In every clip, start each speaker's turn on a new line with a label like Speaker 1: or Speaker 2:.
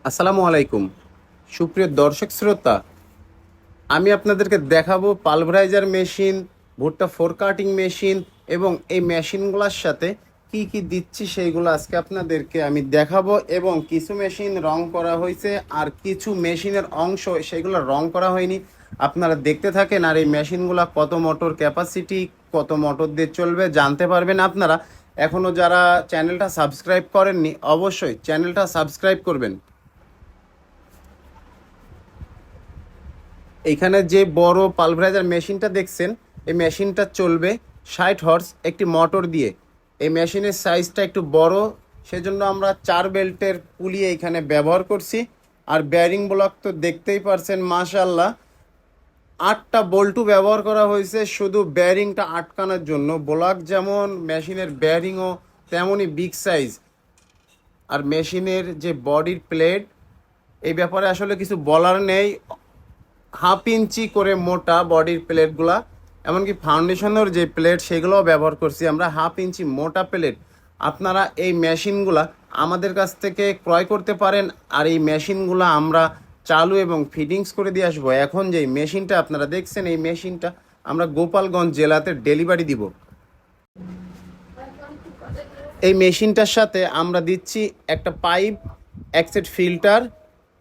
Speaker 1: আসসালামু আলাইকুম সুপ্রিয় দর্শক শ্রোতা। আমি আপনাদেরকে দেখাবো পালভারাইজার মেশিন, ভুট্টা ফোর কাটিং মেশিন এবং এই মেশিনগুলোর সাথে কি কি দিচ্ছি সেইগুলো আজকে আপনাদেরকে আমি দেখাবো। এবং কিছু মেশিন রং করা হয়েছে আর কিছু মেশিনের অংশ সেইগুলো রং করা হয়নি। আপনারা দেখতে থাকেন আর এই মেশিনগুলো কত মোটর ক্যাপাসিটি, কত মোটর দিয়ে চলবে জানতে পারবেন আপনারা। এখনও যারা চ্যানেলটা সাবস্ক্রাইব করেননি অবশ্যই চ্যানেলটা সাবস্ক্রাইব করবেন। এইখানে যে বড় পালভারাইজার মেশিনটা দেখছেন, এই মেশিনটা চলবে 60 হর্স একটি মোটর দিয়ে। এই মেশিনের সাইজটা একটু বড়, সেজন্য আমরা 4 বেল্টের পুলি এইখানে ব্যবহার করছি। আর ব্যারিং ব্লক তো দেখতেই পারছেন, মাশাআল্লাহ 8টা বল্টু ব্যবহার করা হয়েছে শুধু ব্যারিংটা আটকানোর জন্য। ব্লক যেমন, মেশিনের ব্যারিংও তেমনই বিগ সাইজ। আর মেশিনের যে বডির প্লেট, এই ব্যাপারে আসলে কিছু বলার নেই। 1/2 ইঞ্চি করে মোটা বডির প্লেটগুলা, এমনকি ফাউন্ডেশনের যে প্লেট সেগুলোও ব্যবহার করছি আমরা। 1/2 ইঞ্চি মোটা প্লেট। আপনারা এই মেশিনগুলা আমাদের কাছ থেকে ক্রয় করতে পারেন। আর এই মেশিনগুলো আমরা চালু এবং ফিটিংস করে দিয়ে আসবো। এখন যে মেশিনটা আপনারা দেখছেন, এই মেশিনটা আমরা গোপালগঞ্জ জেলাতে ডেলিভারি দিব। এই মেশিনটার সাথে আমরা দিচ্ছি একটা পাইপ, এক সেট ফিল্টার,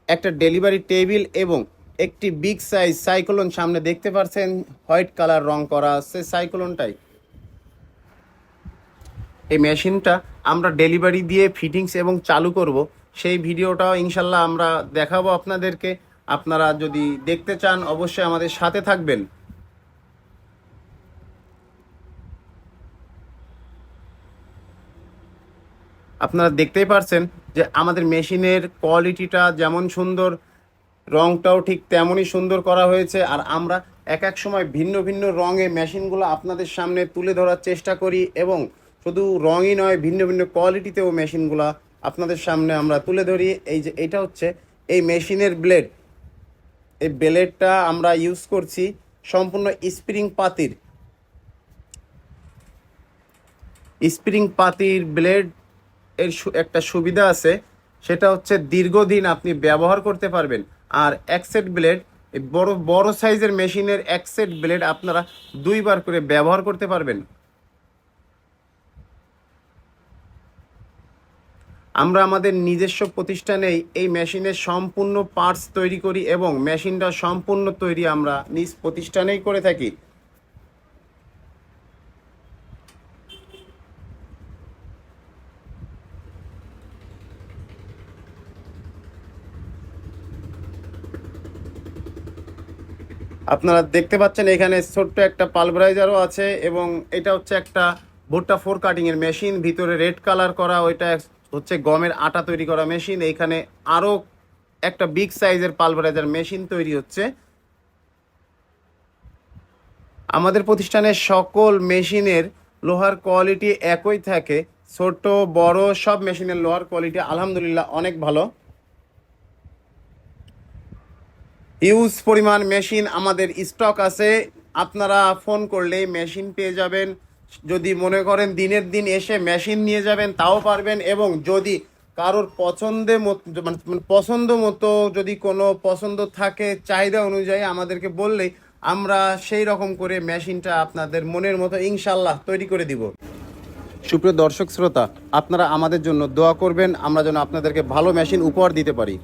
Speaker 1: একটা ডেলিভারি টেবিল এবং একটি বিগ সাইজ সাইক্লোন। সামনে দেখতে পাচ্ছেন হোয়াইট কালার রং করা আছে সাইক্লোনটাই। এই মেশিনটা আমরা ডেলিভারি দিয়ে ফিটিংস এবং চালু করব, সেই ভিডিওটাও ইনশাল্লাহ আমরা দেখাবো আপনাদেরকে। আপনারা যদি দেখতে চান অবশ্যই আমাদের সাথে থাকবেন। আপনারা দেখতেই পারছেন যে আমাদের মেশিনের কোয়ালিটিটা যেমন সুন্দর, রংটাও ঠিক তেমনই সুন্দর করা হয়েছে। আর আমরা এক এক সময় ভিন্ন ভিন্ন রঙে মেশিনগুলো আপনাদের সামনে তুলে ধরার চেষ্টা করি এবং শুধু রঙই নয়, ভিন্ন ভিন্ন কোয়ালিটিতেও মেশিনগুলো আপনাদের সামনে আমরা তুলে ধরি। এই যে এটা হচ্ছে এই মেশিনের ব্লেড। এই ব্লেডটা আমরা ইউজ করছি সম্পূর্ণ স্প্রিং পাতির ব্লেড। এর একটা সুবিধা আছে, সেটা হচ্ছে দীর্ঘদিন আপনি ব্যবহার করতে পারবেন। আর এক সেট ব্লেড, এই বড় বড় সাইজের মেশিনের এক সেট ব্লেড আপনারা 2বার করে ব্যবহার করতে পারবেন। আমরা আমাদের নিজস্ব প্রতিষ্ঠানেই এই মেশিনের সম্পূর্ণ পার্টস তৈরি করি এবং মেশিনটা সম্পূর্ণ তৈরি আমরা নিজ প্রতিষ্ঠানেই করে থাকি। আপনারা দেখতে পাচ্ছেন এখানে ছোট্ট একটা পালভারাইজারও আছে এবং এটা হচ্ছে একটা ভুট্টা ফোর কাটিং এর মেশিন। ভিতরে রেড কালার করা, ওইটা হচ্ছে গমের আটা তৈরি করা মেশিন। এইখানে আরও একটা বিগ সাইজের পালভারাইজার মেশিন তৈরি হচ্ছে। আমাদের প্রতিষ্ঠানের সকল মেশিনের লোহার কোয়ালিটি একই থাকে, ছোট বড় সব মেশিনের লোহার কোয়ালিটি আলহামদুলিল্লাহ অনেক ভালো। হিউজ পরিমাণ মেশিন আমাদের স্টক আছে। আপনারা ফোন করলেই মেশিন পেয়ে যাবেন। যদি মনে করেন দিনের দিন এসে মেশিন নিয়ে যাবেন তাও পারবেন। এবং যদি কারোর পছন্দ মতো যদি কোনো পছন্দ থাকে, চাহিদা অনুযায়ী আমাদেরকে বললেই আমরা সেই রকম করে মেশিনটা আপনাদের মনের মতো ইনশাল্লাহ তৈরি করে দিব। সুপ্রিয় দর্শক শ্রোতা, আপনারা আমাদের জন্য দোয়া করবেন, আমরা যেন আপনাদেরকে ভালো মেশিন উপহার দিতে পারি।